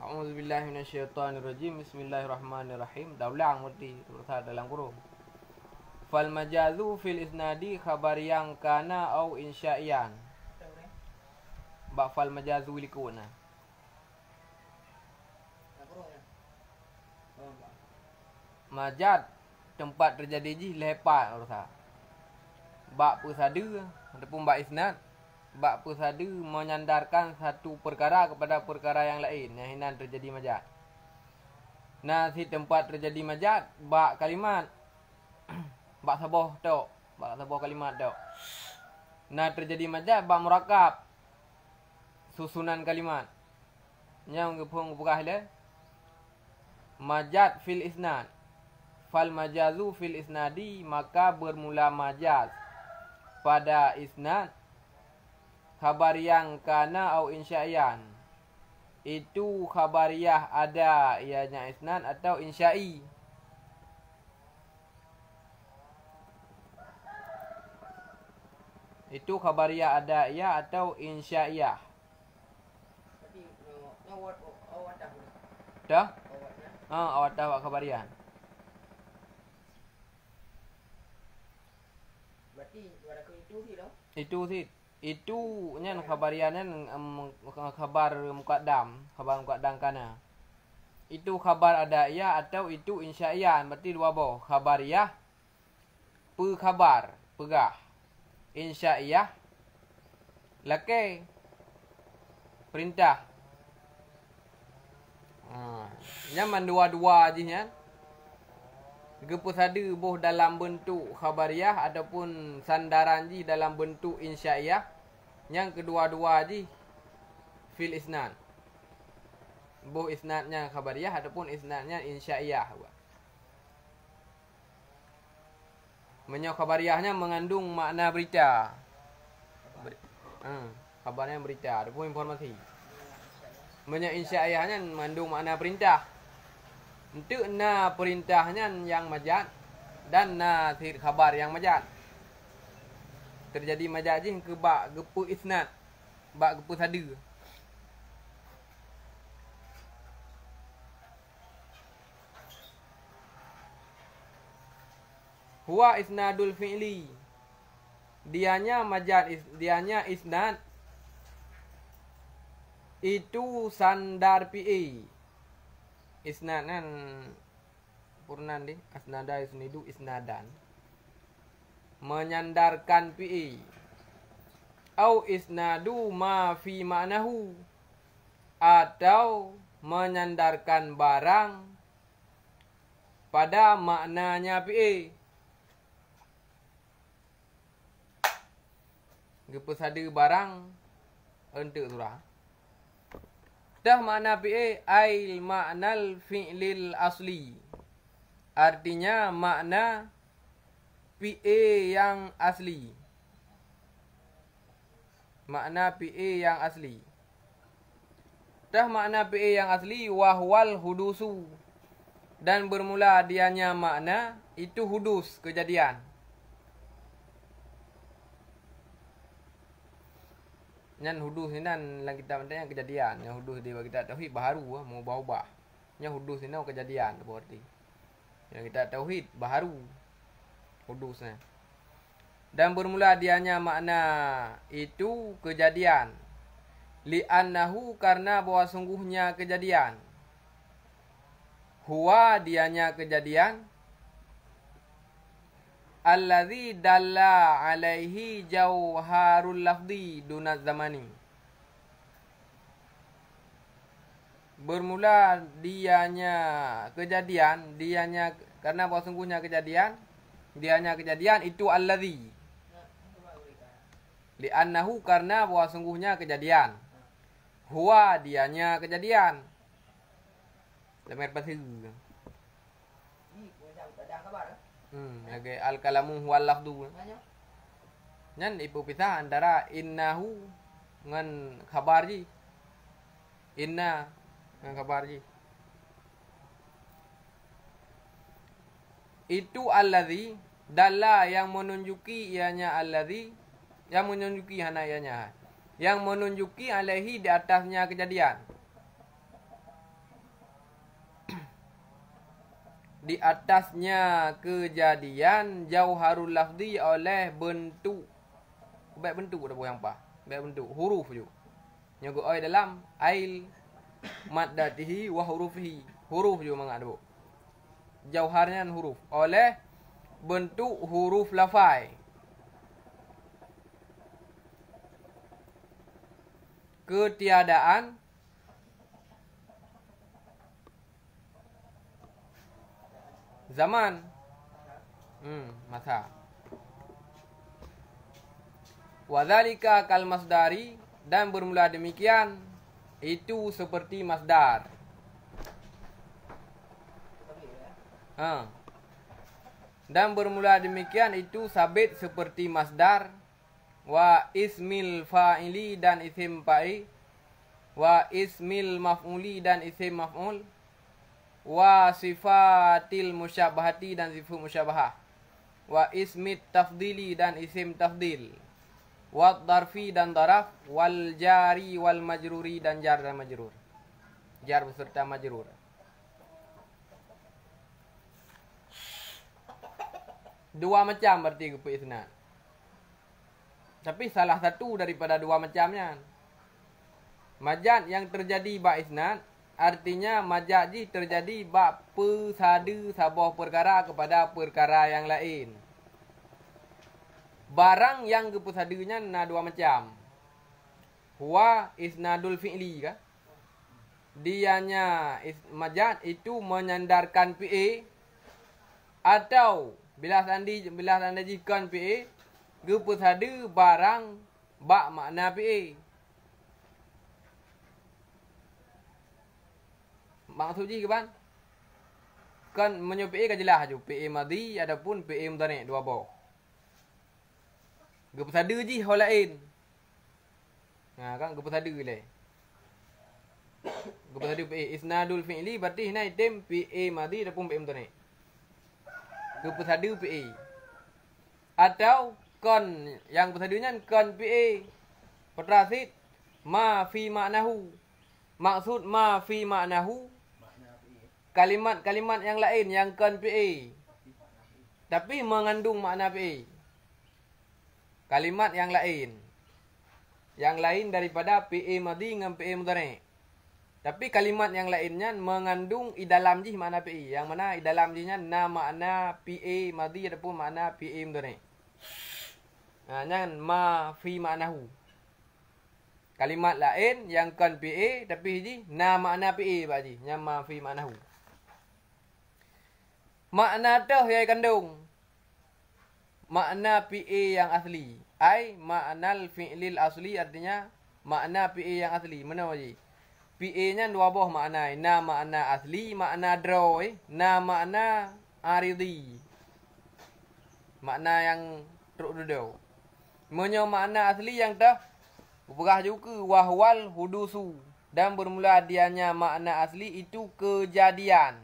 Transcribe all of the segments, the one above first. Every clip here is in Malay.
A'udzubillahi minasyaitonirrajim. Bismillahirrahmanirrahim. Dah ulang berarti terus dalam kurung. Fal majazu fil isnadi khabar yang kana au insya'iyan. Ba fal majazu likuna. Majaz tempat terjadi ji lepat ursa. Ba pesada ataupun ba isnad. Bab pesada menyandarkan satu perkara kepada perkara yang lain yang hinan terjadi majaz. Nah, si tempat terjadi majaz bab kalimat bab sabah tu, bab sabah kalimat tu. Nah, terjadi majaz bab murakab susunan kalimat. Yang gepung bukan le majaz fil isnad. Fal majazu fil isnadi, maka bermula majaz pada isnad khabar yang kana au insya'iyan. Itu khabariyah ada ianya isnad atau insya'i. Itu khabariyah ada ia atau insya'iyah. Dah? Awat dah khabariyah. Berarti ada ke itu sih dah. Itu sih. Itu nyan khabariannya khabar muqaddam, khabar muqaddam kana. Itu khabar adaiyah atau itu insyaiyan, berarti dua boh. Khabariyah pe khabar, pegah. Insyaiyyah laki perintah. Nyaman dua-dua je nyan. Gepus ada boh dalam bentuk khabariyah ataupun sandaran ji dalam bentuk insyaiyah. Yang kedua-dua ji fil isnad. Boh isnadnya khabariyah ataupun isnadnya insyaiyah. Menyo khabariyahnya mengandung makna berita. Khabarnya berita ataupun informasi. Menyo insyaiyahnya mengandung makna perintah. Untuk na perintahnya yang majaz dan na khabar yang majaz. Terjadi majaz je ke bak gepu isnad, bak gepu sada. Huwa isnadul fi'li. Dianya majaz, dianya isnad. Itu sandar fi'li. Isnad kan purnan di asnada isnidu isnadan, menyandarkan pi au isnadu ma fi ma'nahu, atau menyandarkan barang pada maknanya pi. Gepus ada barang untuk surah. Dah makna fi'il ail ma'nal fi'lil asli. Artinya makna fi'il yang asli. Makna fi'il yang asli. Dah makna fi'il yang asli wahwal hudusu. Dan bermula dianya makna itu hudus, kejadian. Yang hudus ni nan dalam kitab yang kejadian. Yang hudus dia bagi kita tauhid baharu mau ubah-ubah. Yang hudus ni kejadian berarti. Yang kita tauhid baharu hudusnya. Dan bermula dianya makna itu kejadian. Li'annahu karena bahwa sungguhnya kejadian. Huwa dianya kejadian. Allazi dalla alaihi jauharul lafzi dunaz zamani. Bermula dianya kejadian, dianya karena bahwa sungguhnya kejadian, dianya kejadian itu allazi. Li'annahu karena bahwa sungguhnya kejadian. Huwa dianya kejadian. Lemar pasir. Lagi al-kalamu huwal lafdu. Nyan ibu pisah antara innahu dengan khabar ji. Inna dengan khabar ji. Itu allazi dalla yang menunjuki ianya allazi, yang menunjuki hana ianya. Yang menunjuki alaihi di atasnya kejadian. di atasnya kejadian jauharul lafzi oleh bentuk. Baik bentuk dah yang apa? Baik bentuk huruf je. Nyogo oi dalam ail maddatihi wa hurufihi. Huruf je mangak tu. Jauharnya huruf oleh bentuk huruf lafai. Ketiadaan zaman masa. Wadzalika kal masdari, dan bermula demikian itu seperti masdar. Dan bermula demikian itu sabit seperti masdar. Wa ismil fa'ili dan isim fa'il. Wa ismil maf'uli dan isim maf'ul. Wa sifatil musyabahati dan sifat musyabahah. Wa ismit tafdili dan isim tafdil. Wa darfi dan daraf. Wal jari wal majruri dan jar dan majrur. Jar beserta majrur. Dua macam berarti rupa isnad. Tapi salah satu daripada dua macamnya. Majaz yang terjadi ba isnad, artinya majaz ji terjadi ba pesada sebuah perkara kepada perkara yang lain. Barang yang kepesadanya na dua macam. Huwa isnadul fi'li kan? Dianya majaz itu menyandarkan PA, atau bila anda jikan PA kepersada barang bak makna PA. Maksud je ke ban? Kan menyo PA kan jelas je. PA madhi adapun PA mudhari' dua buah. Kepersada je hal lain. Kan kepersada le. Kepersada PA isnadul fi'li berarti hina item PA madhi adapun PA mudhari'. Kepersada PA. Atau kon yang bersadanya kon PA petrasid ma fi ma'nahu. Maksud ma fi ma'nahu kalimat-kalimat yang lain yang kon PA tapi mengandung makna PA. Kalimat yang lain daripada PA madhi dengan PA mudhari'. Tapi kalimat yang lainnya mengandung i dalam jih makna PA. Yang mana i dalam jihnya na makna PA madhi ataupun makna PA mudhari'. Jangan ma fi ma'nahu. Kalimat lain yang kan PA tapi ji na makna PA pak ji. Yang ma fi ma'nahu. Makna tu yang kandung makna PA yang asli. Ai ma'nal fi'lil asli, artinya makna PA yang asli. Mana ji? PA-nya dua buah makna. Na makna asli, makna draw, na makna aridi. Makna yang truk duduk. Menyo makna asli yang dah berah juga wahwal hudusu, dan bermula dianya makna asli itu kejadian.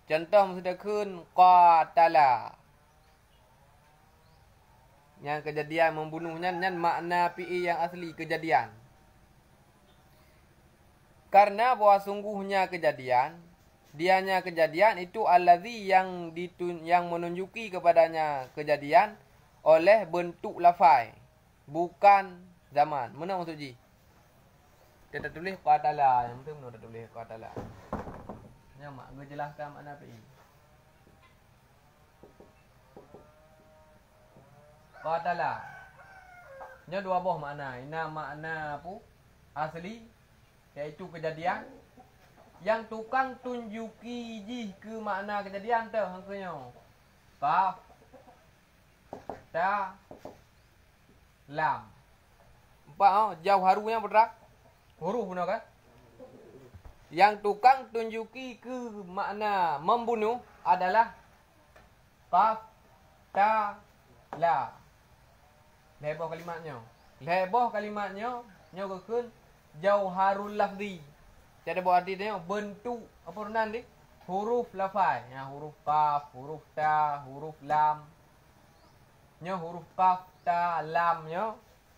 Contoh mustaqun qatala. Yang kejadian membunuhnya dengan makna PA yang asli kejadian. Karena bahwa sungguhnya kejadian, dianya kejadian itu allazi yang menunjuki kepadanya kejadian oleh bentuk lafai, bukan zaman. Mana maksud ji? Kita tulis qatala, yang betul mana tulis qatala. Yang mak jelaskan makna PA. Qatala. Nya dua buah makna. Ina makna apa? Asli, iaitu kejadian. Yang tukang tunjuki ji ke makna kejadian tu hangkanya. Qaf, ta, lam. Empat jauh harunya bergerak. Huruf benar kan? Yang tukang tunjuki ke makna membunuh adalah qaf, ta, la. Lebah kalimatnya. Lebah kalimatnya nyokokun jauharul lafzi. Jadi buat arti dia bentuk apa runan ni? Huruf lafai. Ya, huruf qaf, huruf ta, huruf lam. Nya huruf qaf, ta, lam nya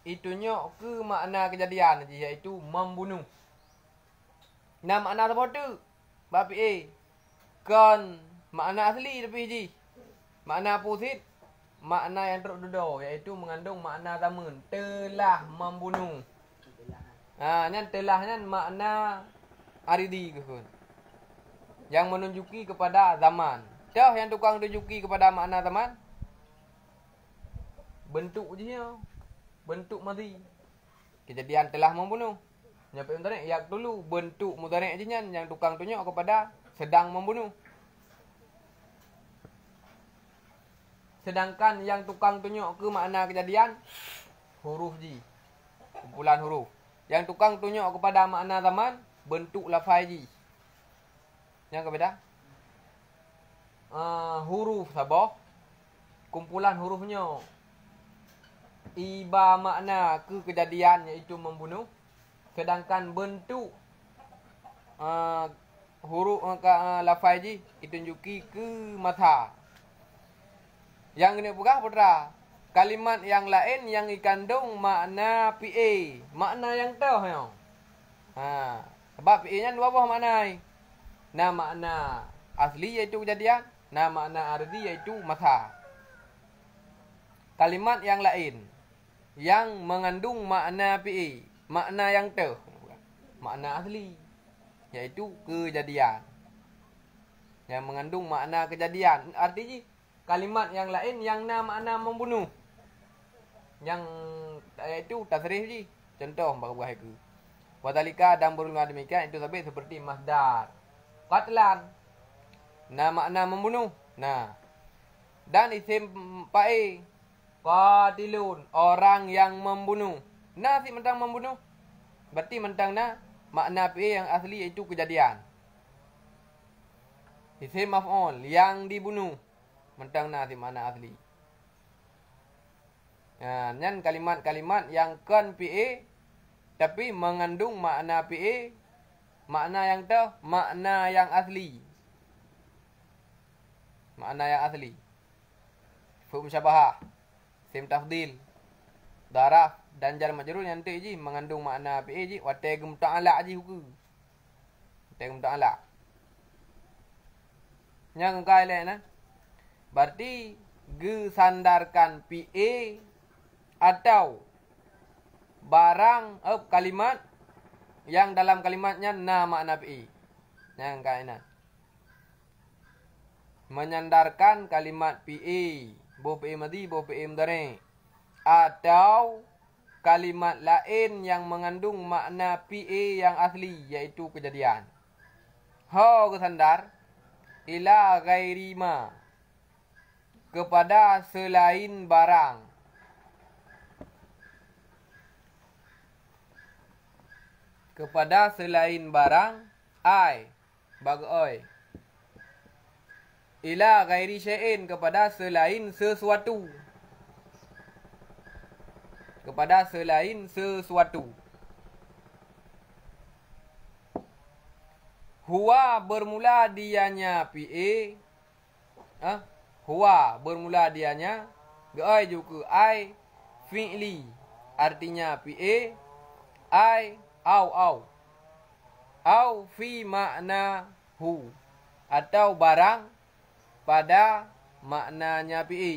itunya ke makna kejadian je, iaitu membunuh. Nah makna apa tu? Bapi A. Kan makna asli tapi ji. Makna pusit, makna yang terduda iaitu mengandung makna tamun, telah membunuh. Nyan telah nyan makna aridi ke kun. Yang menunjuki kepada zaman. Dah yang tukang tunjuki kepada makna zaman. Bentuk je ya. Bentuk mati. Kejadian telah membunuh. Nyampe mutarik yak dulu bentuk mutarik je nyan yang tukang tunjuk kepada sedang membunuh. Sedangkan yang tukang tunjuk ke makna kejadian huruf ji. Kumpulan huruf. Yang tukang tunjuk kepada makna zaman bentuk lafaz ji. Yang kepada huruf sabah. Kumpulan hurufnya iba makna ke kejadian iaitu membunuh. Sedangkan bentuk huruf lafaz ji ditunjuki ke mata. Yang ini pula putra, kalimat yang lain yang dikandung makna PA, makna yang tahu ya. Sebab PA nya dua buah makna. Nah makna asli iaitu kejadian, nah makna ardi iaitu masa. Kalimat yang lain yang mengandung makna PA, makna yang tahu, makna asli iaitu kejadian. Yang mengandung makna kejadian, artinya kalimat yang lain yang makna membunuh. Yang itu tasrih ji. Contoh buah itu. Wadalika dan berulang demikian itu seperti masdar. Qatlan. Nah makna membunuh. Nah. Dan isim pa'i. Qatilun. Orang yang membunuh. Nah si mentang membunuh. Berarti mentang nah makna pa'i yang asli itu kejadian. Isim maf'ul yang dibunuh. Mentang nasi makna asli. Nyan kalimat-kalimat yang kan PA tapi mengandung makna PA, makna yang tahu, makna yang asli. Makna yang asli. Fu musyabahah, sim tafdil, daraf dan jar majrur yang tu ji mengandung makna PA ji, wa tagum ta'ala ji huku. Tagum ta'ala. Yang kai lain nah. Berarti sandarkan PA atau barang kalimat yang dalam kalimatnya makna PA. Yang kainan. Menyandarkan kalimat PA, boh PA madi, boh PA mudhari, atau kalimat lain yang mengandung makna PA yang asli yaitu kejadian. Sandar ila ghairi ma, kepada selain barang. Kepada selain barang. Ai. Bagai. Ila ghairi syai'in, kepada selain sesuatu. Kepada selain sesuatu. Huwa bermula dianya PA. Huwa bermula dianya gai juga ai fi'li artinya PA ai au fi makna hu atau barang pada maknanya PA.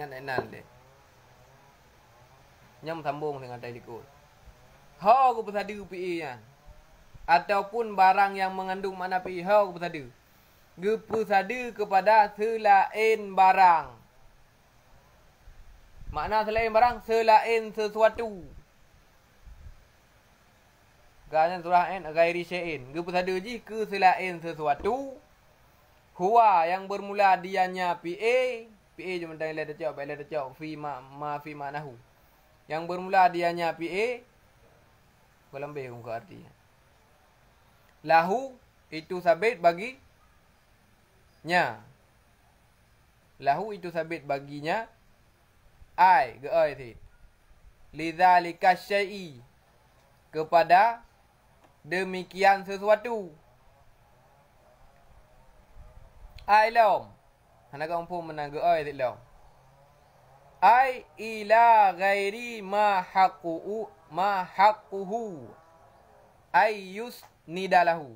Nyan enan deh. Nyam sambung dengan tadi kod. Aku bersada PA yan. Ataupun barang yang mengandung makna PA aku bersada. Gepusada kepada selain barang. Makna selain barang, selain sesuatu. Ganya surah N, ghairi syai'in. Gepusada je ke selain sesuatu. Huwa yang bermula dianya PA. PA je mentang ila dacau, baiklah dacau. Fi fi ma'nahu. Yang bermula dianya PA. Kau lembih ke artinya. Lahu, itu sabit bagi nya. Lahu itu sabit baginya. Ai, geai ti. Lidzalika syai'i, kepada demikian sesuatu. Ai lom. Hana ka umpum menang geai ti lom. Ai ila ghairi ma haqquhu ay yusnidalahu.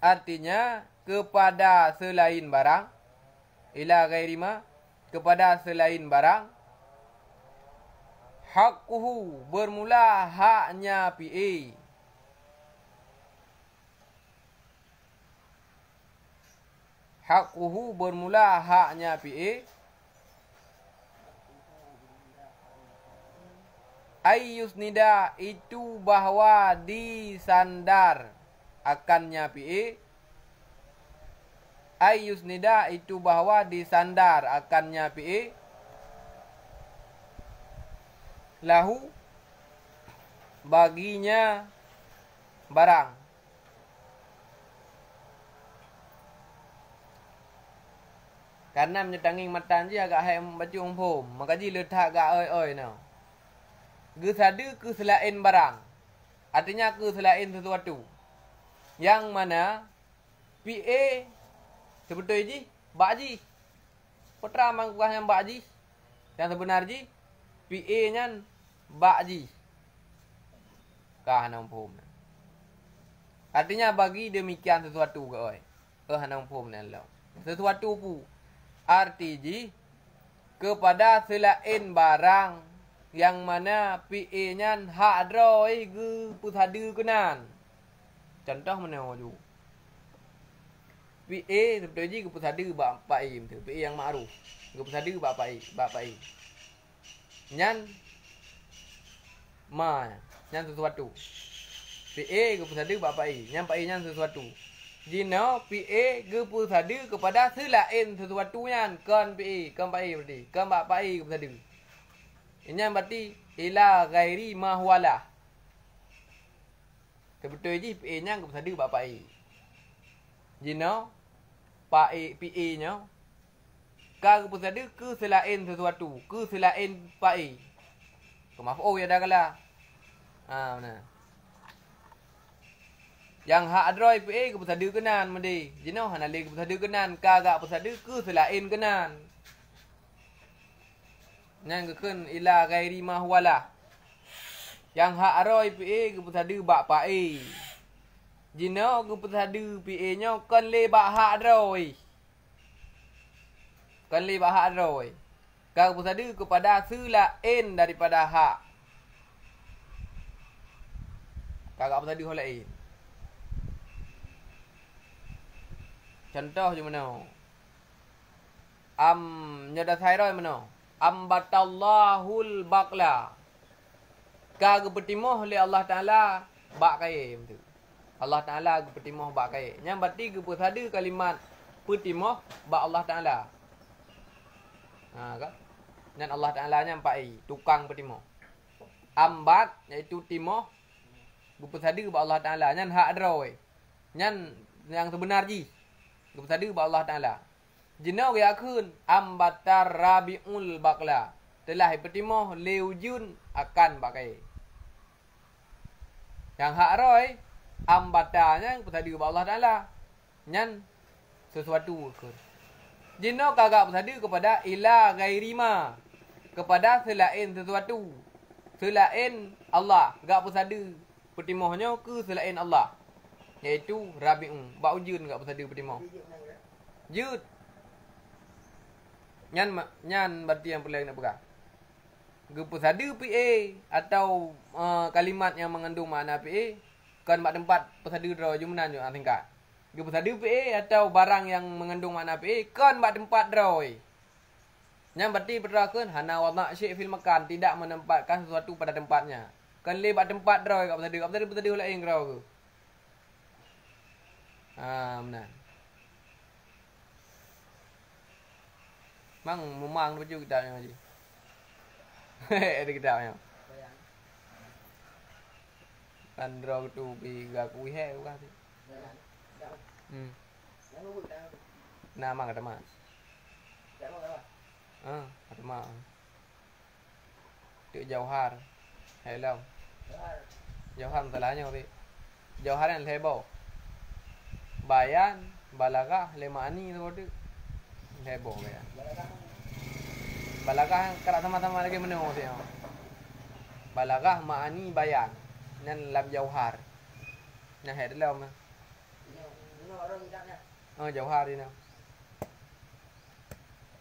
artinya kepada selain barang. Ila ghairi ma, kepada selain barang. Haqquhu, bermula haknya PA. Haqquhu, bermula haknya PA. Ayyusnida, itu bahwa disandar akannya PA. Ayyusnida, itu bahwa disandar akannya PA. Lahu, baginya barang. Karena menyetangi matan je agak hai baca umpum. Maka ji letak agak oi-oi no. Gesada ke selain barang. Artinya ke selain sesuatu. Yang mana PA sebetul ji bakji. Putra mangkuah yang bakji. Yang sebenar ji PA nya bakji. Kah nang umpum. Artinya bagi demikian sesuatu ke oi. Nang umpum nan law. Sesuatu pu. Arti ji kepada selain barang yang mana PA nya hak droi ge pusada kenan. Contoh mana ju. PA sebetul ji ge pusada bak pai tu. PA yang makruf. Ge pusada bak pai. Nyan ma nyan sesuatu. PA ge pusada bak pai. Nyan pai nyan sesuatu. Jino PA ge pusada kepada selain sesuatu nyan kan PA kan pai berarti. Kan bak pai ge pusada. Ini berarti ila ghairi ma huwalah. Sebetul je PA nya ke pusada bak pai. Jino pai PA nya ka ke pusada ke selain sesuatu, ke selain pai. Ke maf'ul ya dah kala. Ha benar. Yang hak adroi PA ke pusada kenan mende. Jino hanale ke pusada kenan ka agak pusada ke selain kenan. Yang kekun ila ghairi ma huwalah. Yang hak aroi PA ke pusada bak pai. Jino ke pusada PA nya kan le bak hak aroi. Kan le bak hak aroi. Ka ke pusada kepada selain daripada hak. Kagak pusada hol lain. Contoh je mana? Nyada sairoi mana? Ambatallahul baqla. Ka gepetimoh le Allah Taala bak kai betul. Allah Taala gepetimoh bak kai. Yang berarti gepusada kalimat petimoh bak Allah Taala. Ha kan? Dan Allah Taala nya pai tukang petimoh. Ambat iaitu timoh gepusada bak Allah Taala. Nyan hak droi. Nyan yang sebenar ji. Gepusada bak Allah Taala. Jino ya kun ambatar rabiul baqla. Telah petimoh leujun akan pakai. Yang hak roi ambatanya pusada bak Allah Taala. Nyan sesuatu kun. Jino kagak pusada kepada ila ghairi ma. Kepada selain sesuatu. Selain Allah. Gak pusada petimohnya ke selain Allah. Iaitu rabiun. Bak ujun gak pusada petimoh. Jud. Nyan berarti yang perlu nak pegang. Gepusada PA atau kalimat yang mengandung makna PA kan bak tempat pusada draw jumlah je singkat. Gepusada PA atau barang yang mengandung makna PA kan bak tempat draw. Nyan berarti berlaku hana wada' syai' fil makan, tidak menempatkan sesuatu pada tempatnya. Kan le bak tempat draw kat pusada. Pusada lain draw ke. Benar. Mang memang baju kitabnya je. Ada kitabnya. Kan draw tu pi gaku he bukan sih. Nama kata mas. Kata mas. Tu Jauhar. Hello. Jauhar masalahnya tapi. Jauhar yang heboh. Bayan, balagah, lemani tu tu. Heboh ya. Balagah kerak sama-sama lagi menengok sih. Balagah ma'ani bayan. Nan lam Jauhar. Nah, ada dalam. orang tidaknya. Jauh hari nào.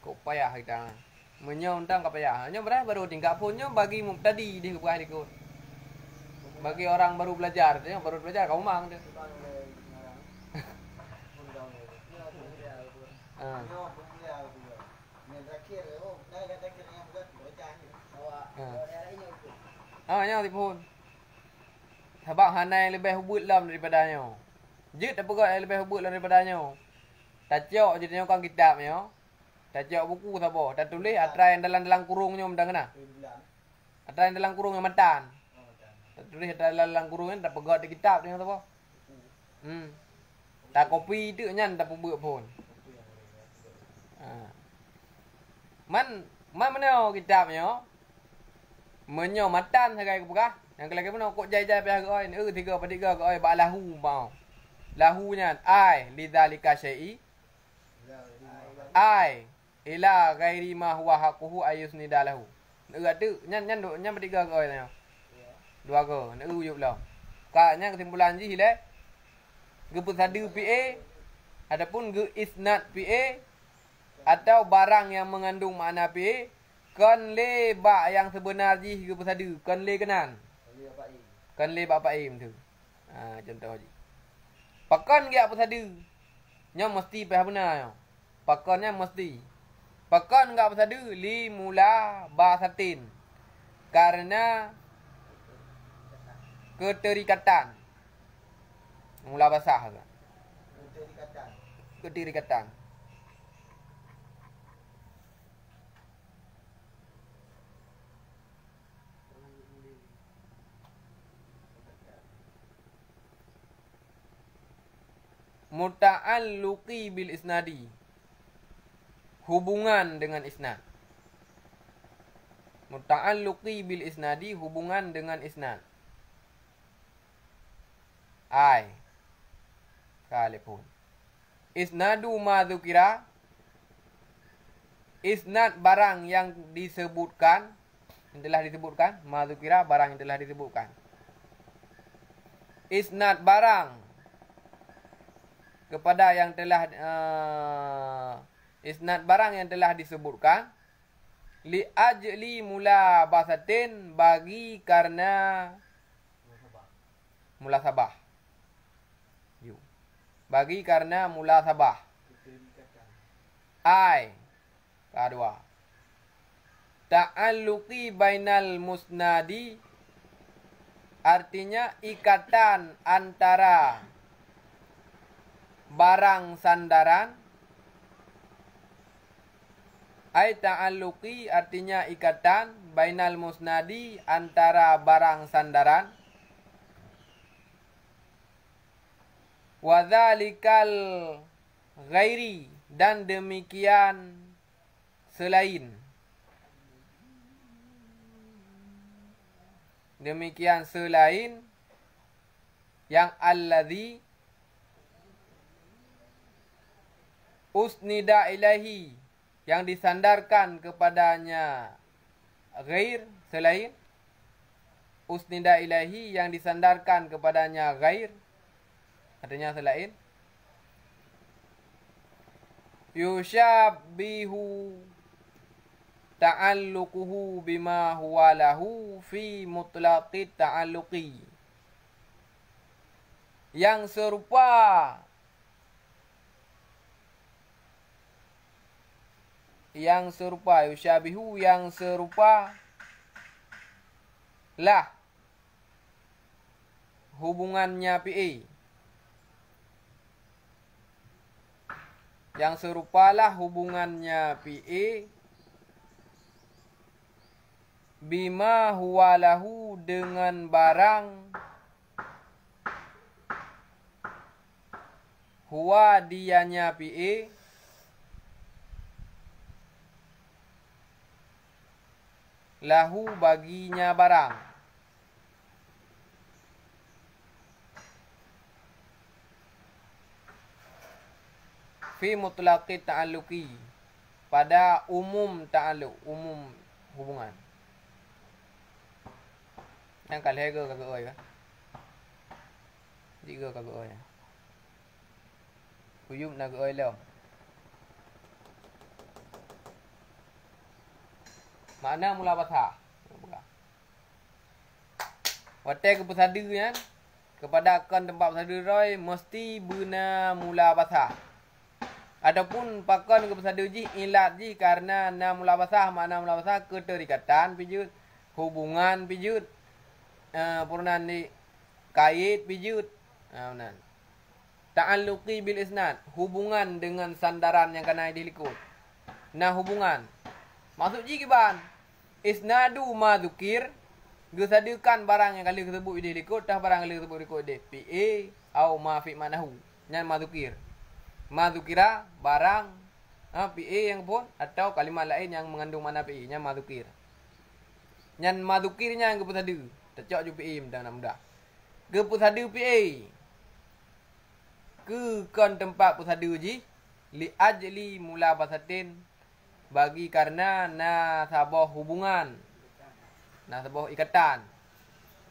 Kok payah kita. Menyo undang ka payah. Nya berapa baru tinggal punyo bagi tadi di buah ikut. Bagi orang baru belajar, dia baru belajar kamu mang dia. Nya tipun. Sebab hanai lebih hubut lam daripadanya. Jut apa kau lebih hubut lam daripadanya. Tacok jadi nyokang kitabnya. Tacok buku sabo, tak tulis atra yang dalam kurungnya mendang kena. Atra yang dalam kurungnya mentan. Tak tulis atra dalam kurungnya tak pegat di kitab dia sabo. Tak kopi tu nyan tak pembuat pun. Man mana kitabnya? Menyo matan sagai kepegah. Yang kelagi mana kok jai-jai pihak oi, ni 3 pada 3 ke oi ba lahu mau. Lahunya ai lidzalika syai'i. Ai ila ghairi ma huwa haquhu ayusnida lahu. Neu tu nyan bertiga ke oi tanya. Dua ke, neu yuk lah. Kaknya kesimpulan ji le. Ge sadu PA adapun ge isnad PA atau barang yang mengandung makna PA kon le ba yang sebenar ji ge sadu kon le kenan. Kon le ba im tu. Contoh ji. Pakon ge apa sadu. Nya mesti pah benar yo. Pakonnya mesti. Pakon enggak bersadu li mula basatin. Karena keterikatan. Mula basah kan. Keterikatan. Muta'alluqi bil isnadi. Hubungan dengan isnad. Muta'alluqi bil isnadi, hubungan dengan isnad. Ai kalipun. Isnadu ma dzukira. Isnad barang yang disebutkan, yang telah disebutkan, ma dzukira barang yang telah disebutkan. Isnad barang kepada yang telah isnad barang yang telah disebutkan li ajli mula basatin bagi karena mula sabah. Bagi karena mula sabah. Ai kedua. Ta'alluqi bainal musnadi artinya ikatan antara barang sandaran. Ai ta'alluqi artinya ikatan bainal musnadi antara barang sandaran. Wa dzalikal ghairi dan demikian selain. Demikian selain yang alladzi usnida ilahi yang disandarkan kepadanya ghair selain. Usnida ilahi yang disandarkan kepadanya ghair artinya selain. Yushabbihu ta'alluquhu bima huwa lahu fi mutlaqit ta'alluqi. Yang serupa yushabihu yang serupa lah hubungannya PA. Yang serupalah hubungannya PA bima huwa lahu dengan barang huwa dianya PA lahu baginya barang. Fi mutlaqi ta'alluqi pada umum ta'alluq, umum hubungan. Yang kali ke kagak oi kan? Tiga kagak oi. Kuyum nak oi lom. Makna mula basah. Hotel ke pesada kan, kepada akan tempat pesada roi mesti guna mula basah. Adapun pakon ke pesada ji ilat ji karena na mula basah, makna mula basah keterikatan pijut, hubungan pijut, purnan di kait pijut. Benar. Ta'alluqi bil isnad, hubungan dengan sandaran yang kena dilikut. Nah hubungan. Maksud ji kiban? Isnadu ma dzukir, gesadukan barang yang kali tersebut dilikut, dah barang kali tersebut dilikut de. PA au ma fi manahu. Nyan ma dzukir. Ma dzukira barang PA yang pun atau kalimat lain yang mengandung makna PA, nyan ma dzukir. Nyan ma dzukirnya yang gepusada. Tercok ju PA mudah-mudah. Gepusada PA. Ke kon tempat pusada ji li ajli mula basatin, bagi karena nasabah hubungan, nasabah ikatan.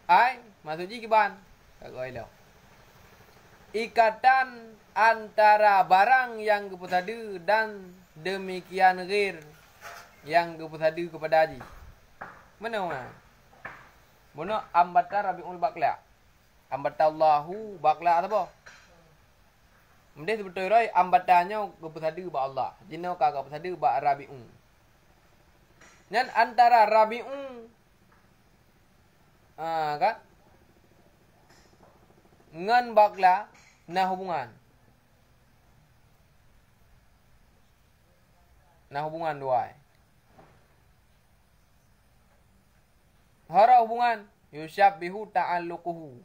Ai maksud ji kiban? Tak koi lo. Ikatan antara barang yang gepusada dan demikian ghair yang gepusada kepada ji. Mana orang? Mono ambata Rabiul Baqla. Ambatallahu baqla apa? Mendeh sebetul roi ambatannya gepusada ba Allah. Jino kagak gepusada ba Rabi'un. Dan antara Rabi'un kan ngan baqla nah hubungan. Nah hubungan dua. Hara hubungan yusyabbihu ta'alluquhu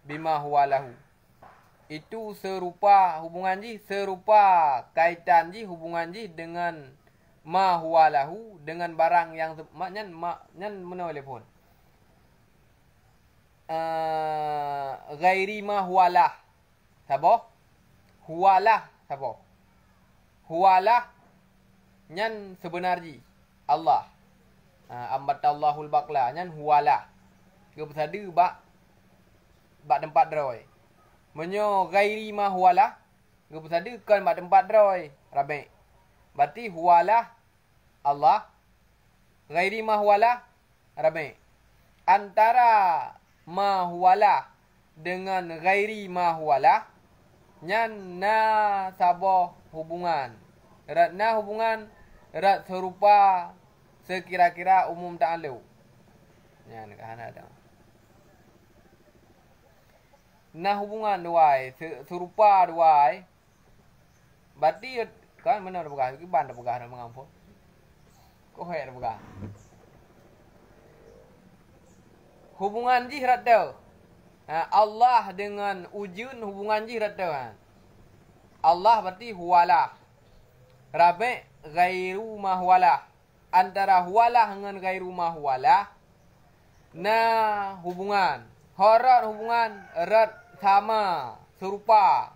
bima huwa lahu. Itu serupa hubungan ji, serupa kaitan ji, hubungan ji dengan ma huwa lahu, dengan barang yang nyan mana boleh pun. Ghairi ma huwalah. Sabo? Huwalah sabo? Huwalah nyan sebenar ji Allah. Ambatallahul baqla nyan huwalah. Gepusada bak tempat droi. Menyo ghairi ma huwalah, gepusada kan bak tempat droi rabi. Berarti huwalah Allah, ghairi ma huwalah rabi. Antara ma huwalah dengan ghairi ma huwalah nyan na sabah hubungan. Erat na hubungan, erat serupa sekira-kira umum ta'alluq. Nyan kahana ada. Nah hubungan duai, serupa duai. Berarti kan mana ada begah, ki ban ada begah ada mengampun. Kok hay ada begah. Hubungan ji radau. Allah dengan ujun hubungan ji radau. Allah berarti huwalah. Rabi ghairu ma huwalah. Antara huwalah dengan ghairu ma huwalah. Nah hubungan. Horat hubungan erat sama, serupa.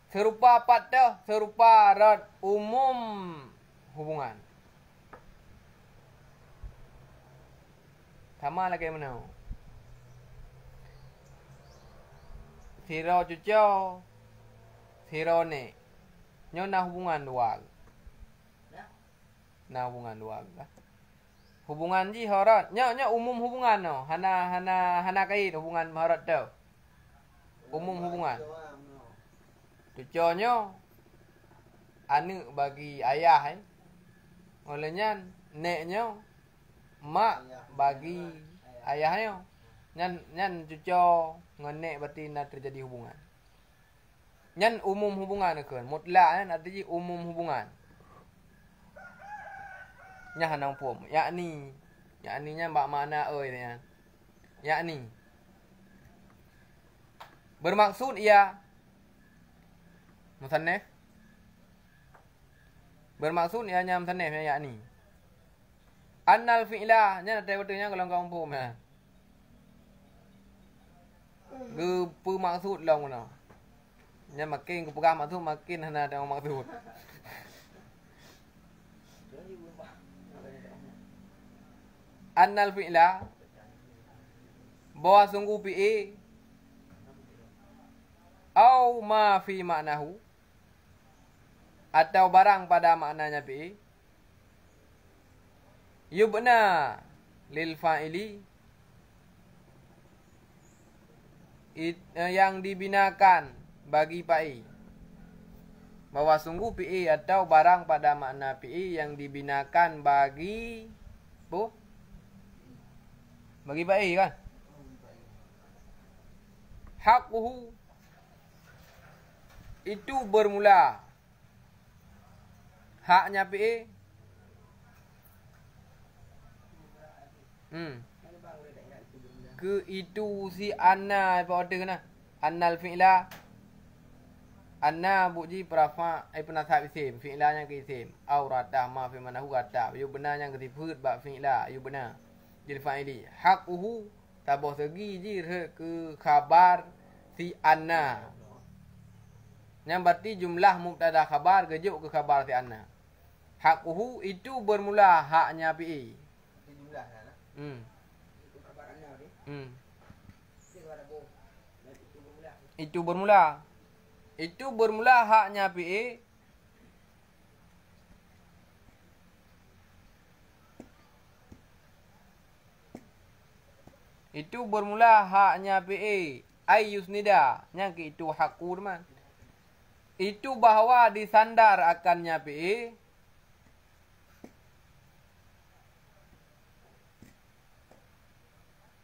Serupa pada, serupa erat umum hubungan. Sama lagi mana? Siro cuco, siro ne. Nyo na hubungan dua. Na hubungan dua. Hubungan ji horat, nya umum hubungan no. Hana kait hubungan horat tu. Umum hubungan. Cuconyo anu bagi ayah olehnya neknyo mak bagi ayahnya. Nyan cuco ngenek berarti nak terjadi hubungan. Nyan umum hubungan kan. Mutlak kan artinya umum hubungan. Nya hanang pom. Yakni nya bak makna oi ni. Yakni bermaksud ia musannaf. Bermaksud ia nya musannaf yakni annal fi'la nya ada betulnya kalau kau pom ya. Ge maksud long no. Nya makin ke pegang maksud makin hana ada maksud. Annal fi'la bahwa sungguh fi'il au ma fi maknahu atau barang pada maknanya fi'il. Yubna lil fa'ili, yang dibinakan bagi fi'il. Bahwa sungguh fi'il atau barang pada makna fi'il yang dibinakan bagi bagi fi'il kan. Haquhu itu bermula, haknya fi'il. Ke itu si anna apa order kena. Annal fi'la. Anna buji perafa ai penasab isim, fi'la yang ke isim. Au radah ma fi manahu radah. Yu benar yang ke sifat ba fi'la, yu benar. Jadi fa'ili. Haquhu tabah segi ji ke khabar si anna. Yang berarti jumlah mubtada khabar gejuk ke khabar si anna. Haquhu itu bermula haknya fi'il. Itu jumlah lah. Itu khabar anna ni. Itu ada bo. Itu bermula. Itu bermula. Itu bermula haknya fi'il. Itu bermula haknya fi'il. Ay yusnida. Yang itu haqqu teman. Itu bahwa disandar akannya fi'il.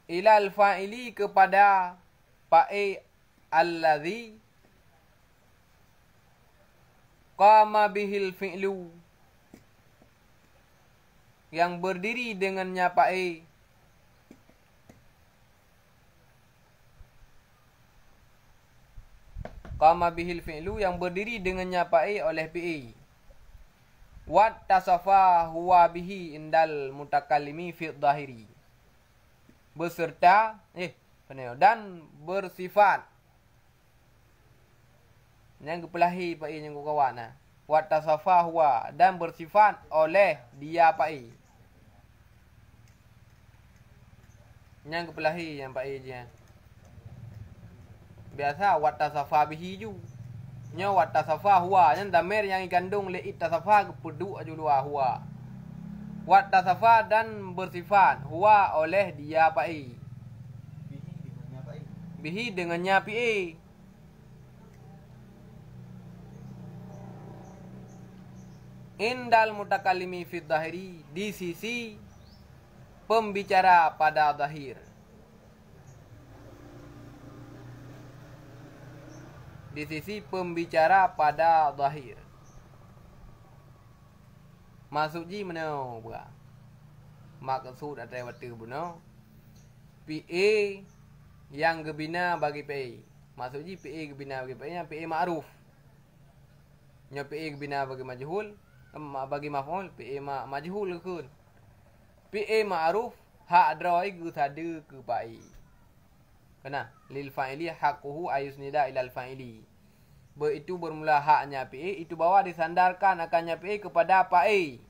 Ilal fa'ili kepada fa'il alladhi qama bihil fi'lu, yang berdiri dengannya fa'il. Qama bihil fi'lu, yang berdiri dengannya fa'il oleh fi'il. Wat tasafa huwa bihi indal mutakallimi fi dhahiri, beserta dan bersifat. Yang kepelahi fa'il yang kawan nah. Wat tasafa huwa, dan bersifat oleh dia fa'il. Yang kepelahi yang fa'il je. Biasa wat tasafa bihi ju. Nya wat tasafa huwa, yang damir yang dikandung li tasafa kepedu aju luar huwa. Wat tasafa dan bersifat huwa oleh dia fa'il. Bihi dengannya fi'il. Indal mutakallimi fi dhahiri, di sisi pembicara pada zahir. Di sisi pembicara pada zahir. Maksud ji mana buka? Maksud ada waktu buno. PA yang gebina bagi PA. Maksud ji PA gebina bagi PA, yang PA ma'ruf. Nya PA gebina bagi majhul, bagi maf'ul, PA majhul kun. PA ma'ruf hak droi gu sada ke fa'il. Kena lil fa'ili haqquhu ayusnida ilal fa'ili. Itu bermula haknya PA, itu bawa disandarkan akannya PA kepada fa'il.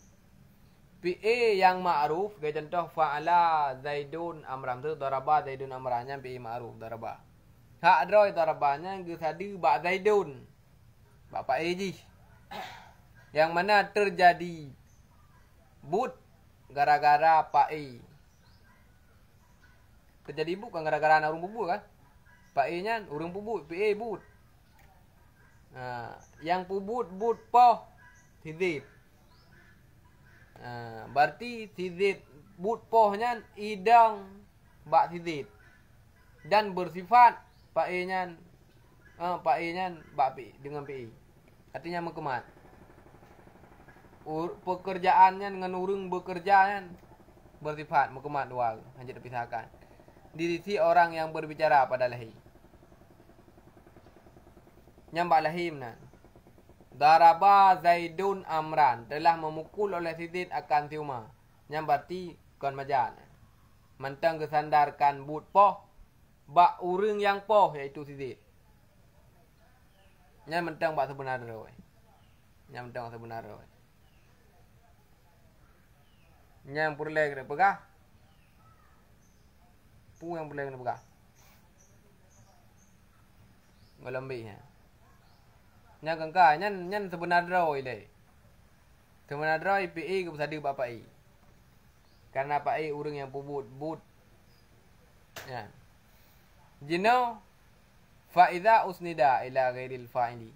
PA yang ma'ruf, kayak contoh fa'ala Zaidun amran tu, daraba Zaidun amrannya PA ma'ruf daraba. Hak droi darabanya gu sada ba Zaidun. Ba fa'il ji. Yang mana terjadi but gara-gara fa'il. Terjadi but kan gara-gara anak urung bubut kan. Fa'ilnya urung bubut, PA but. Yang pubut but poh tidid. Berarti tidid but pohnya idang bak tidid. Dan bersifat fa'ilnya bak pi dengan PA. Artinya mengkemat. Pekerjaannya dengan urung bekerja bersifat mengkemat dua, hanya dipisahkan. Di sisi orang yang berbicara pada lahi. Nyambak lahim nah. Daraba Zaidun amran, telah memukul oleh Sidid akan tiuma. Yang berarti kon majan. Mentang kesandarkan but poh bak urung yang poh, iaitu Sidid. Yang mentang bak sebenar roy. Yang mentang sebenar roy. Yang purlek nak pegah. Pu yang purlek nak pegah. Ngolambi ya. Nya kengka nyan sebenarnya ile. Sebenarnya PE ke pesadu bapa I. Karena Pak I urang yang pubut. Ya. Jino fa idza usnida ila ghairil fa'ili.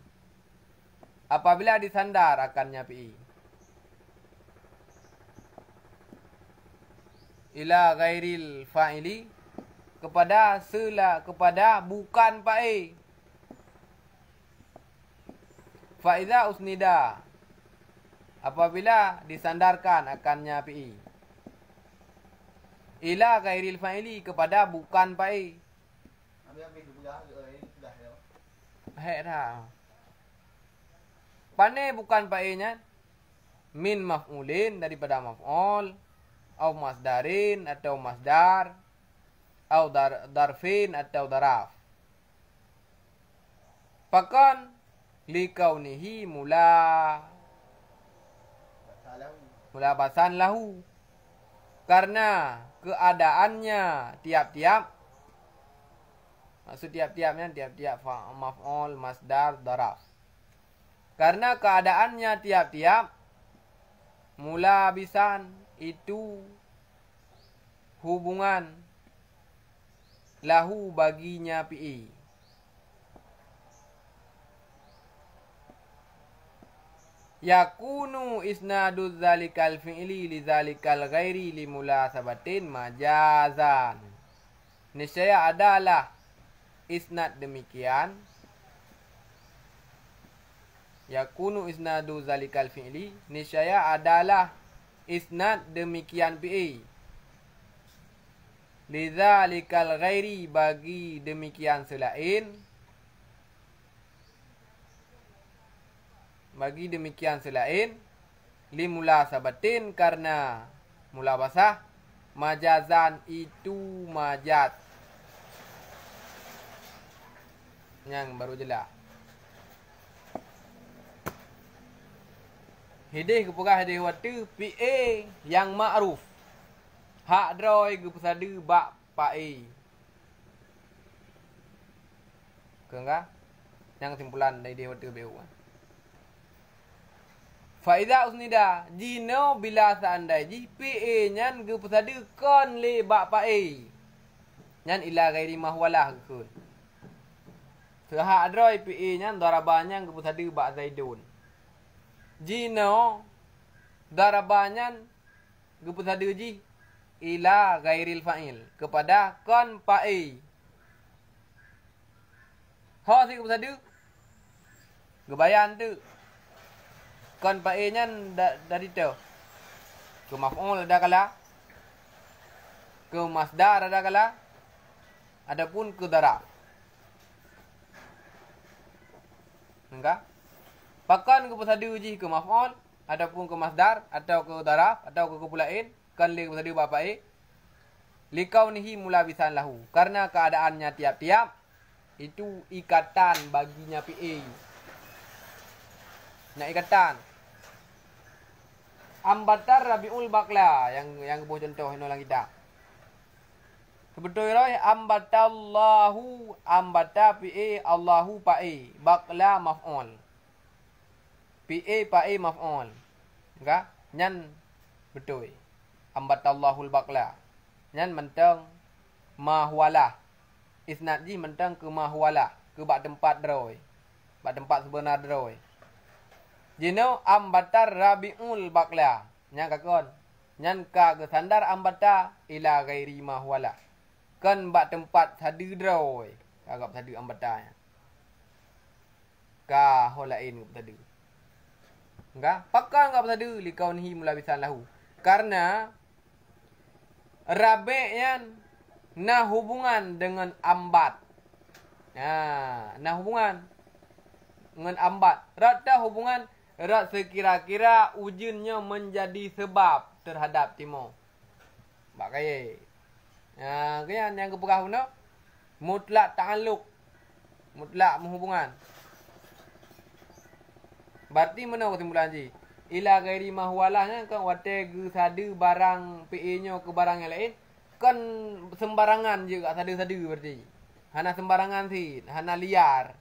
Apabila disandar akannya PI ila ghairil fa'ili kepada bukan PI. Fa idza usnida apabila disandarkan akannya PI ila ghairil fa'ili kepada bukan PI. Dah. Pane bukan PI-nya min maf'ulin daripada maf'ul au masdarin atau masdar au darfin atau daraf. Pakan likaunihi basan lahu karena keadaannya tiap-tiap maksud tiap-tiapnya tiap-tiap maf'ul masdar daraf. Karena keadaannya tiap-tiap mulabisan itu hubungan lahu baginya PI. Yakunu isnadu zalikal fi'li li zalikal ghairi li mulasabatin majazan. Niscaya adalah isnad demikian. Yakunu isnadu zalikal fi'li, niscaya adalah isnad demikian PI. Lidzalikal ghairi bagi demikian selain. Bagi demikian selain limula sabatin karena mulabasah majazan itu majaz. Yang baru jelas. Hidih kepegah hidih waktu PA yang ma'ruf. Hak droi ke pesada bak pa'i. Kengka? Yang simpulan dari dia waktu BU. Faiza usnida. Jino bila seandai ji PA nyan ke pesada kon le bak pa'i. Nyan ila gairi mahwalah ke. Sehak droi PA nyan darabanya ke pesada bak zaidun. Jino darabanyan gepesada ji ila ghairil fa'il kepada kon pa'i. Ho si gepesada gebayan tu kon pa'i nyan dari tu ke maf'ul ada kala ke masdar ada kala adapun ke darab. Enggak? Pakan ke pesada ji ke maf'ul ataupun ke masdar atau ke daraf atau ke kepulain kan li pesada bapai likaunihi mulabisan lahu karena keadaannya tiap-tiap itu ikatan baginya PA. Nak ikatan ambatar rabiul bakla yang buah contoh ini orang kita. Sebetulnya ambatallahu ambata PA Allahu pa'i bakla maf'ul. PA pa'i maf'ul. Enggak? Nyan betul. Ambatallahul baqla. Nyan mentang mahwalah. Isnad ji mentang ke mahwalah, ke bak tempat droi. Bak tempat sebenar droi. Jino ambatar rabiul baqla. Nyan kakon. Nyan ka ke sandar ambata ila ghairi mahwalah. Kan bak tempat sadu droi. Agak sadu ambatanya. Ka holain tadi. Enggak? Pakai enggak pesada likaunihi mulabisan lahu. Karena rabi'nya nah hubungan dengan ambat. Nah hubungan dengan ambat. Rata hubungan rat sekira-kira ujunnya menjadi sebab terhadap timo. Bak kaya. Kaya yang kepegah guna mutlak ta'alluq. Mutlak menghubungan. Berarti mana kesimpulan ji? Ila ghairi mahwalahnya kan wate ge sada barang PA-nya ke barang yang lain kan sembarangan je kat sada-sada berarti. Hana sembarangan si, hana liar.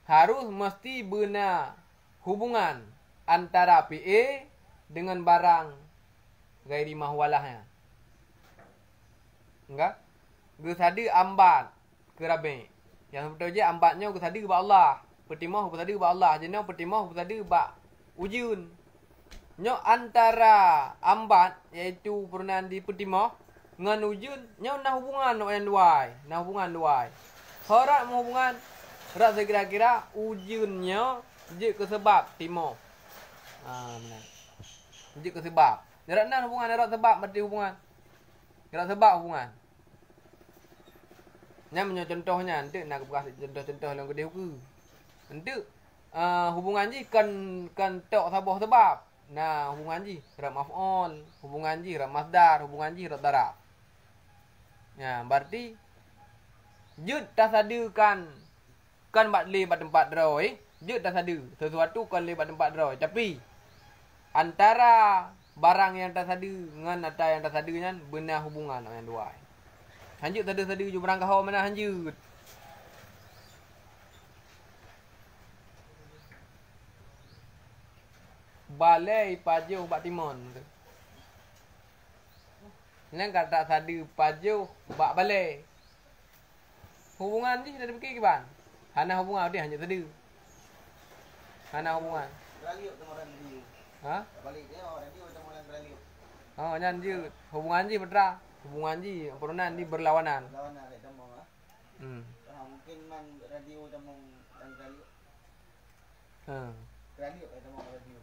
harus mesti benar hubungan antara PA dengan barang gairi mahwalahnya. Enggak? Gesadi ambat kerabe. Yang sebetulnya ambatnya gesadi ba Allah. Pertimah gesadi ba Allah. Jenau pertimah gesadi ba ujun. Nyo antara ambat iaitu perunan di pertimah dengan ujun nyo nah hubungan yang duai. Nah hubungan duai. Horak mau hubungan rak sekira-kira ujunnya je ke sebab timah. Benar. Je ke sebab. Rak nah hubungan rak sebab berarti hubungan. Rak sebab hubungan. Nya menyo contohnya nanti nak bekas contoh-contoh yang gede ke. Nanti hubungan ji kan tok sabah sebab. Nah, hubungan ji rak maf'ul, hubungan ji rak masdar, hubungan ji rak darab. Ya, berarti jud tasadu kan bat le bat tempat droi, jud tasadu sesuatu kan le bat tempat droi. Tapi antara barang yang tasadu dengan ada yang tasadu kan benar hubungan yang dua. Hanjut sadu-sadu je barang kau mana hanjut. Balai pajuh bak timon. Nang kata sadu pajuh bak balai. Hubungan ni dah fikir ke ban? Hana hubungan dia hanya sadu. Hana hubungan. Beraliuk dengan orang radio. Ha? Balik dia radio macam orang beraliuk. Oh, nyan je hubungan ji betra. Hubungan ji perunan di berlawanan. Lawan nak lek temu ah. Mungkin man radio temu dan beraliuk. Beraliuk lek temu radio.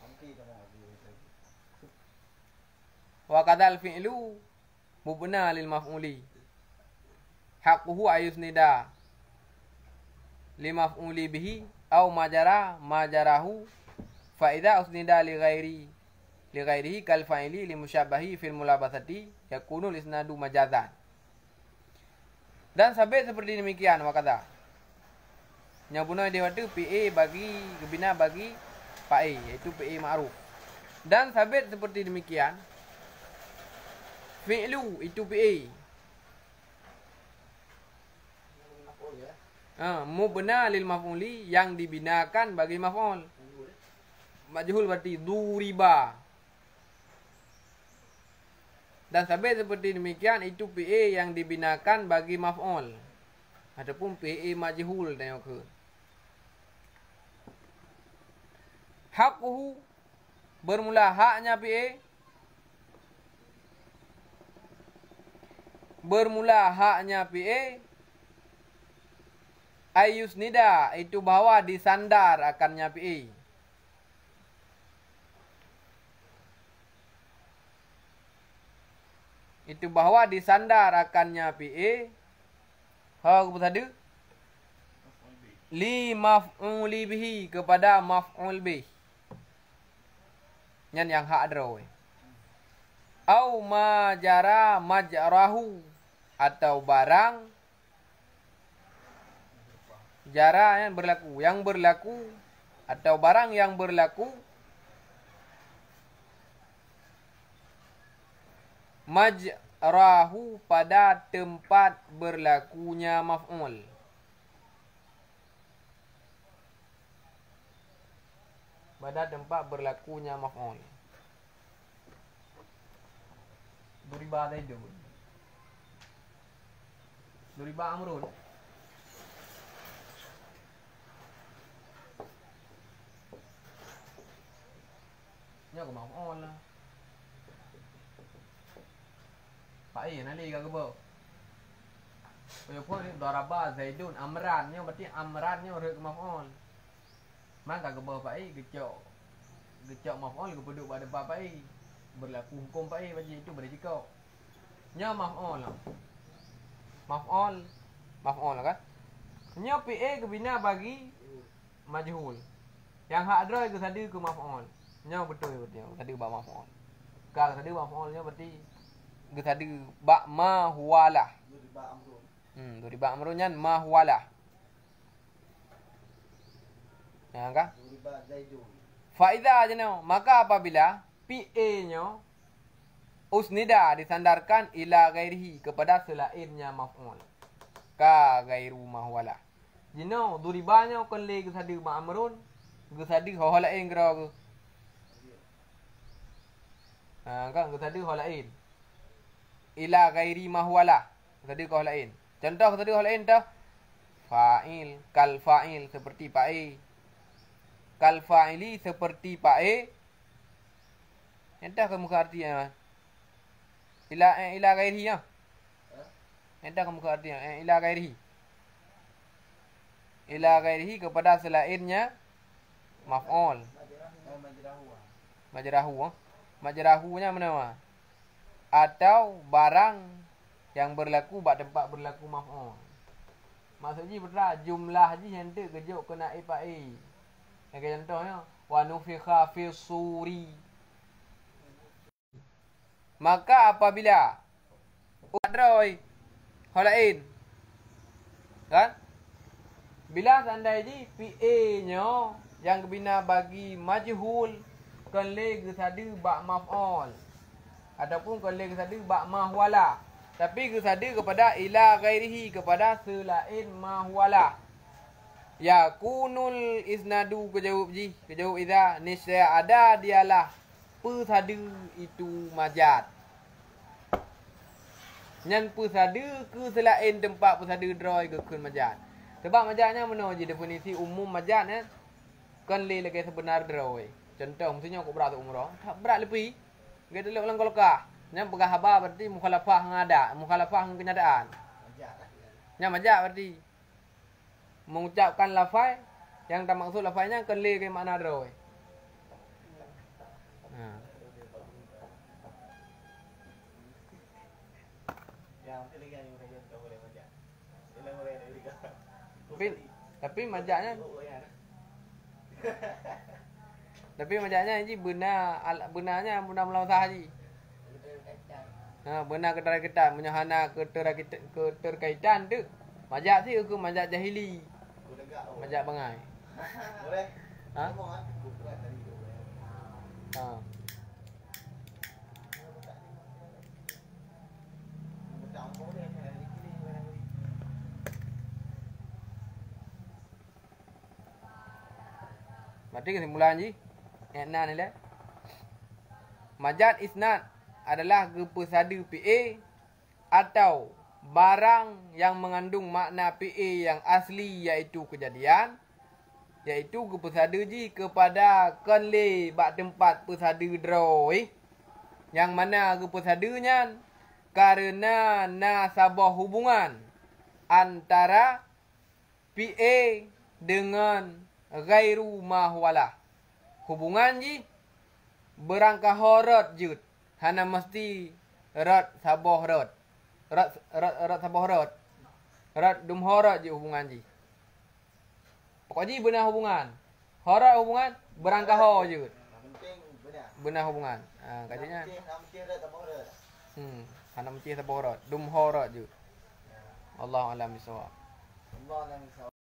Mungkin temu radio. Wa kadal fi'lu mubna lil maf'uli. Haqquhu ayusnida li maf'uli bihi aw majarahu fa idza usnida li ghairihi kal fa'ili li musyabbahi fil mulabasati yakunu isnadu majazan. Dan sabit seperti demikian wakata. Yang punah dia waktu PA bagi gebina bagi PA iaitu PA ma'ruf. Dan sabit seperti demikian fi'lu itu PA. Mubna lil maf'uli yang dibinakan bagi maf'ul. Majhul berarti duriba. Dan sabit seperti demikian itu PA yang dibinakan bagi maf'ul. Adapun PA majhul tengok ke. Haqquhu bermula haknya PA. Bermula haknya PA. Ayusnida itu bahwa disandar akannya PA. Itu bahwa disandar akannya PA. Ha apa tadi? Li maf'uli bihi kepada maf'ul bih. Nyan yang hak draw. Au majara majrahu atau barang jara yang berlaku atau barang yang berlaku majrahu pada tempat berlakunya maf'ul. Pada tempat berlakunya maf'ul. Duriba Zaidun. Duriba Amrun. Nya ko maf'ul lah. Pak nali ka kebo. Yo pun daraba Zaidun Amran nya berarti Amran nya rek maf'ul. Maka kebo Pak gecok maf'ul ke penduk pada Pak berlaku hukum Pak bagi itu berarti kau. Nya maf'ul lah. Maf'ul kan? Nya PA kebina bagi majhul. Yang hak adra ke tadi ke maf'ul. Nya betul betul. Tadi ba maf'ul. Kalau tadi maf'ulnya berarti ke tadi ba ma huwalah. Duriba amrun. Duriba amrun nya ma huwalah. Ya kan? Duriba Zaidun. Faida jeno, maka apabila PA-nya usnida disandarkan ila ghairihi kepada selainnya maf'ul. ka gairu mahwala jino duribanya kon le ge sadu ma amrun ge sadu holain gero ge kan ge sadu holain ila gairi mahwala sadu holain contoh sadu holain dah fa'il kal fa'il seperti pae kal fa'ili seperti pae entah kamu artinya ila gairi ya entah kamu artinya ila gairihi kepada selainnya maf'ul majrahunya mana atau barang yang berlaku bak tempat berlaku maf'ul maksudnya betul jumlah ji hendak kejuk kena ipai yang contohnya wa nufikha fi suri. Maka apabila adroi holain kan bila seandainya PA-nya yang bina bagi majhul kan le gesadu ba maf'ul ataupun kan le gesadu ba mahwala tapi gesadu kepada ila ghairihi kepada selain mahwala yakunul isnadu kejawab idza nisya ada dialah pesadu itu majad. Nyan pesadu ke selain tempat pesadu droi ke kun majad. Sebab majadnya mana je definisi umum majad kan? Kan le lagi sebenar droi. Contoh maksudnya kau berat umrah, tak berat lebih. Kita lihat ulang kolokah. Nyan pegah haba berarti mukhalafah ngada, mukhalafah kenyataan. Nyan majad berarti mengucapkan lafaz yang tak maksud lafaznya kan le ke makna droi. Tapi majaknya ini benarnya benar melawan haji. Benar keterkaitan menyahana keterkaitan tu. Majak sih aku majak jahili. Majak bangai. Boleh. Berarti kesimpulan ji enak ni lah. Majad isnad adalah pesadu PA atau barang yang mengandung makna PA yang asli iaitu kejadian iaitu pesadu ji kepada konle bak tempat pesadu droi yang mana pesadunya karena nasabah hubungan antara PA dengan gairu mahwala. Hubungan ji berangka horot jut. Hana mesti rot sabah rot. Rot sabah rot. Rot dum horot je hubungan ji. Pokok ji benar hubungan. Horot hubungan berangka ho jut. Benar hubungan. Katanya. Hana mesti sabah rot. Dum horot jut. Allah alam bisawab.